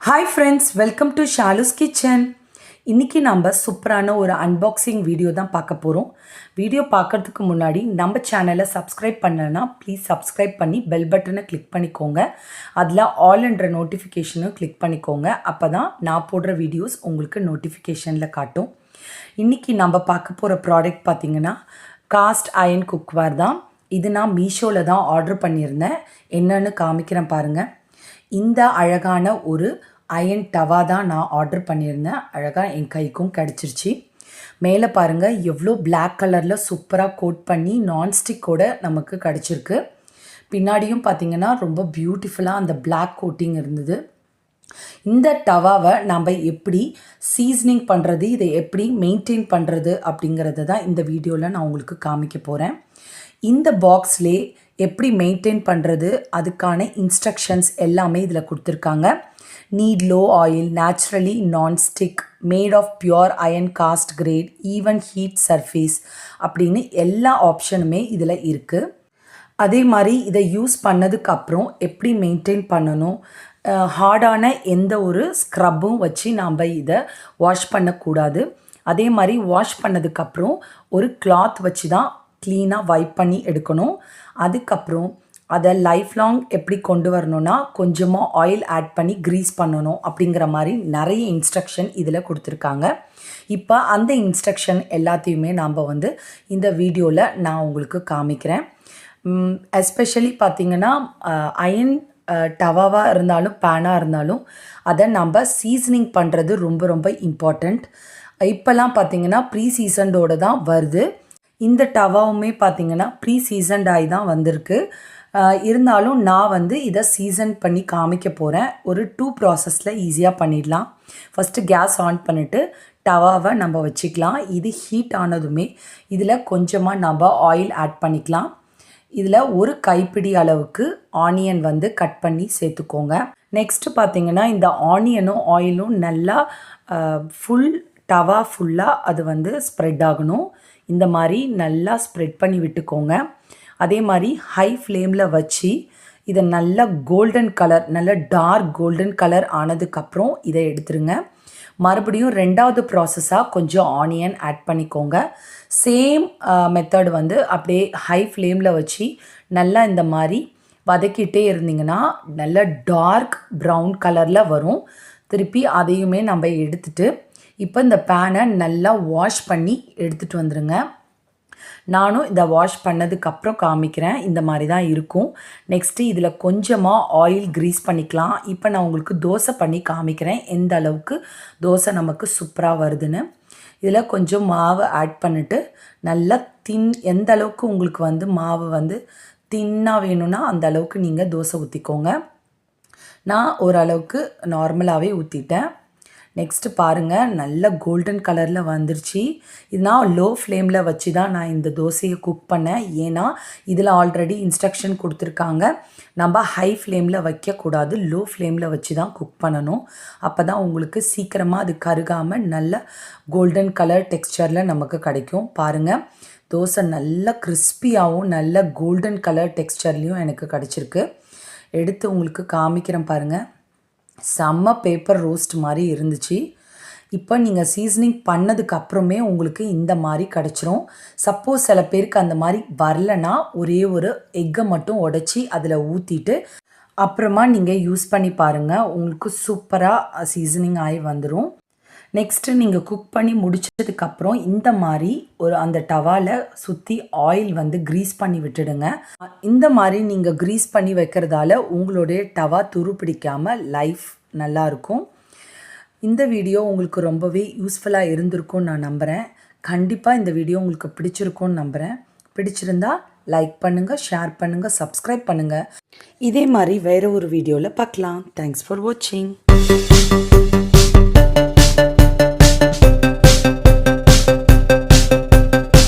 Hi friends, welcome to Shalu's Kitchen. இன்னைக்கு நம்ம சூப்பரான ஒரு அன்பாக்சிங் வீடியோ தான் பார்க்க போகிறோம். வீடியோ பார்க்கறதுக்கு முன்னாடி நம்ம சேனலை சப்ஸ்கிரைப் பண்ணலன்னா ப்ளீஸ் சப்ஸ்கிரைப் பண்ணி பெல் பட்டனை கிளிக் பண்ணிக்கோங்க. அதில் ஆல் என்ற நோட்டிஃபிகேஷனும் கிளிக் பண்ணிக்கோங்க. அப்போ தான் நான் போடுற வீடியோஸ் உங்களுக்கு நோட்டிஃபிகேஷனில் காட்டும். இன்றைக்கி நம்ம பார்க்க போகிற ப்ராடக்ட் பார்த்திங்கன்னா காஸ்ட் அயன் குக்வேர் தான். இது நான் மீஷோவில் தான் ஆர்டர் பண்ணியிருந்தேன். என்னன்னு காமிக்கிறேன் பாருங்கள். இந்த அழகான ஒரு அயன் டவா தான் நான் ஆர்டர் பண்ணியிருந்தேன். அழகாக என் கைக்கும் கிடச்சிருச்சு. மேலே பாருங்கள் எவ்வளோ பிளாக் கலரில் சூப்பராக கோட் பண்ணி நான்ஸ்டிக்கோடு நமக்கு கிடச்சிருக்கு. பின்னாடியும் பார்த்திங்கன்னா ரொம்ப பியூட்டிஃபுல்லாக அந்த பிளாக் கோட்டிங் இருந்தது. இந்த டவாவை நம்ம எப்படி சீசனிங் பண்ணுறது, இதை எப்படி மெயின்டைன் பண்ணுறது அப்படிங்கிறத தான் இந்த வீடியோவில் நான் உங்களுக்கு காமிக்க போகிறேன். இந்த பாக்ஸ்லே எப்படி மெயின்டைன் பண்ணுறது அதுக்கான இன்ஸ்ட்ரக்ஷன்ஸ் எல்லாமே இதில் கொடுத்துருக்காங்க. Need low oil, naturally nonstick, made of pure iron cast grade, even heat surface அப்படின்னு எல்லா ஆப்ஷனுமே இதில் இருக்குது. அதே மாதிரி இதை யூஸ் பண்ணதுக்கப்புறம் எப்படி மெயின்டைன் பண்ணணும், ஹார்டான எந்த ஒரு ஸ்க்ரப்பும் வச்சு நாம் இதை வாஷ் பண்ணக்கூடாது. அதே மாதிரி வாஷ் பண்ணதுக்கப்புறம் ஒரு கிளாத் வச்சு தான் க்ளீனாக வைப் பண்ணி எடுக்கணும். அதுக்கப்புறம் அதை லைஃப் லாங் எப்படி கொண்டு வரணும்னா கொஞ்சமாக ஆயில் ஆட் பண்ணி க்ரீஸ் பண்ணணும் அப்படிங்கிற மாதிரி நிறைய இன்ஸ்ட்ரக்ஷன் இதில் கொடுத்துருக்காங்க. இப்போ அந்த இன்ஸ்ட்ரக்ஷன் எல்லாத்தையுமே நாம் இந்த வீடியோவில் நான் உங்களுக்கு காமிக்கிறேன். எஸ்பெஷலி பார்த்திங்கன்னா அயன் டவாவாக இருந்தாலும் பேனாக இருந்தாலும் அதை நம்ம சீசனிங் பண்ணுறது ரொம்ப ரொம்ப இம்பார்ட்டண்ட். இப்போல்லாம் பார்த்திங்கன்னா ப்ரீ சீசன்டோடு தான் வருது. இந்த டவாவுமே பார்த்திங்கன்னா ப்ரீ சீசன்ட் ஆகி தான் வந்திருக்கு. இருந்தாலும் நான் இதை சீசன் பண்ணி காமிக்க போகிறேன். ஒரு 2 ப்ராசஸில் ஈஸியாக பண்ணிடலாம். ஃபஸ்ட்டு கேஸ் ஆன் பண்ணிவிட்டு டவாவை நம்ம வச்சுக்கலாம். இது ஹீட் ஆனதுமே இதில் கொஞ்சமாக நம்ம ஆயில் ஆட் பண்ணிக்கலாம். இதில் ஒரு கைப்பிடி அளவுக்கு ஆனியன் கட் பண்ணி சேர்த்துக்கோங்க. நெக்ஸ்ட்டு பார்த்திங்கன்னா இந்த ஆனியனும் ஆயிலும் நல்லா ஃபுல் டவா ஃபுல்லாக அது ஸ்ப்ரெட் ஆகணும். இந்த மாதிரி நல்லா ஸ்ப்ரெட் பண்ணி விட்டுக்கோங்க. அதே மாதிரி ஹை ஃப்ளேமில் வச்சு இதை நல்லா கோல்டன் கலர், நல்ல டார்க் கோல்டன் கலர் ஆனதுக்கப்புறம் இதை எடுத்துருங்க. மறுபடியும் 2வது ப்ராசஸாக கொஞ்சம் ஆனியன் ஆட் பண்ணிக்கோங்க. சேம் மெத்தட் அப்படியே ஹை ஃப்ளேமில் வச்சு நல்லா இந்த மாதிரி வதக்கிட்டே இருந்தீங்கன்னா நல்ல டார்க் ப்ரௌன் கலரில் வரும். திருப்பி அதையுமே நம்ம எடுத்துட்டு இப்போ இந்த பேனை நல்லா வாஷ் பண்ணி எடுத்துகிட்டு வந்துடுங்க. நானும் இதை வாஷ் பண்ணதுக்கப்புறம் காமிக்கிறேன். இந்த மாதிரி தான் இருக்கும். நெக்ஸ்ட்டு இதில் கொஞ்சமாக ஆயில் க்ரீஸ் பண்ணிக்கலாம். இப்போ நான் உங்களுக்கு தோசை பண்ணி காமிக்கிறேன் எந்த அளவுக்கு தோசை நமக்கு சூப்பராக வருதுன்னு. இதில் கொஞ்சம் மாவு ஆட் பண்ணிவிட்டு நல்லா எந்த அளவுக்கு உங்களுக்கு மாவு தின்னாக வேணும்னா அந்த அளவுக்கு நீங்கள் தோசை ஊற்றிக்கோங்க. நான் ஓரளவுக்கு நார்மலாகவே ஊற்றிட்டேன். நெக்ஸ்ட்டு பாருங்கள் நல்ல கோல்டன் கலரில் வந்துருச்சு. இது நான் லோ ஃப்ளேமில் வச்சு தான் நான் இந்த தோசையை குக் பண்ணேன். ஏன்னா இதில் ஆல்ரெடி இன்ஸ்ட்ரக்ஷன் கொடுத்துருக்காங்க, நம்ம ஹை ஃப்ளேமில் வைக்கக்கூடாது, லோ ஃப்ளேமில் வச்சு தான் குக் பண்ணணும். அப்போ தான் உங்களுக்கு சீக்கிரமாக அது கருகாமல் நல்ல கோல்டன் கலர் டெக்ஸ்சரில் நமக்கு கிடைக்கும். பாருங்கள் தோசை நல்ல கிறிஸ்பியாகவும் நல்ல கோல்டன் கலர் டெக்ஸ்சர்லேயும் எனக்கு கிடச்சிருக்கு. எடுத்து உங்களுக்கு காமிக்கிறேன் பாருங்கள். செம்ம பேப்பர் ரோஸ்ட் மாதிரி இருந்துச்சு. இப்போ நீங்கள் சீசனிங் பண்ணதுக்கப்புறமே உங்களுக்கு இந்த மாதிரி கிடச்சிரும். சப்போஸ் சில பேருக்கு அந்த மாதிரி வரலன்னா ஒரே ஒரு எக்கை மட்டும் உடச்சி அதில் ஊற்றிட்டு அப்புறமா நீங்கள் யூஸ் பண்ணி பாருங்கள். உங்களுக்கு சூப்பராக சீசனிங் ஆகி வந்துடும். நெக்ஸ்ட்டு நீங்கள் குக் பண்ணி முடிச்சதுக்கப்புறம் இந்த மாதிரி அந்த டவாவில் சுற்றி ஆயில் க்ரீஸ் பண்ணி விட்டுடுங்க. இந்த மாதிரி நீங்கள் க்ரீஸ் பண்ணி வைக்கிறதால உங்களுடைய டவா துரு பிடிக்காமல் லைஃப் நல்லாயிருக்கும். இந்த வீடியோ உங்களுக்கு ரொம்பவே யூஸ்ஃபுல்லாக இருந்திருக்கும்னு நான் நம்புகிறேன். கண்டிப்பாக இந்த வீடியோ உங்களுக்கு பிடிச்சிருக்கும்னு நம்புகிறேன். பிடிச்சிருந்தா லைக் பண்ணுங்கள், ஷேர் பண்ணுங்கள், சப்ஸ்கிரைப் பண்ணுங்கள். இதே மாதிரி வேறு ஒரு வீடியோவில் பார்க்கலாம். தேங்க்ஸ் ஃபார் வாட்சிங்.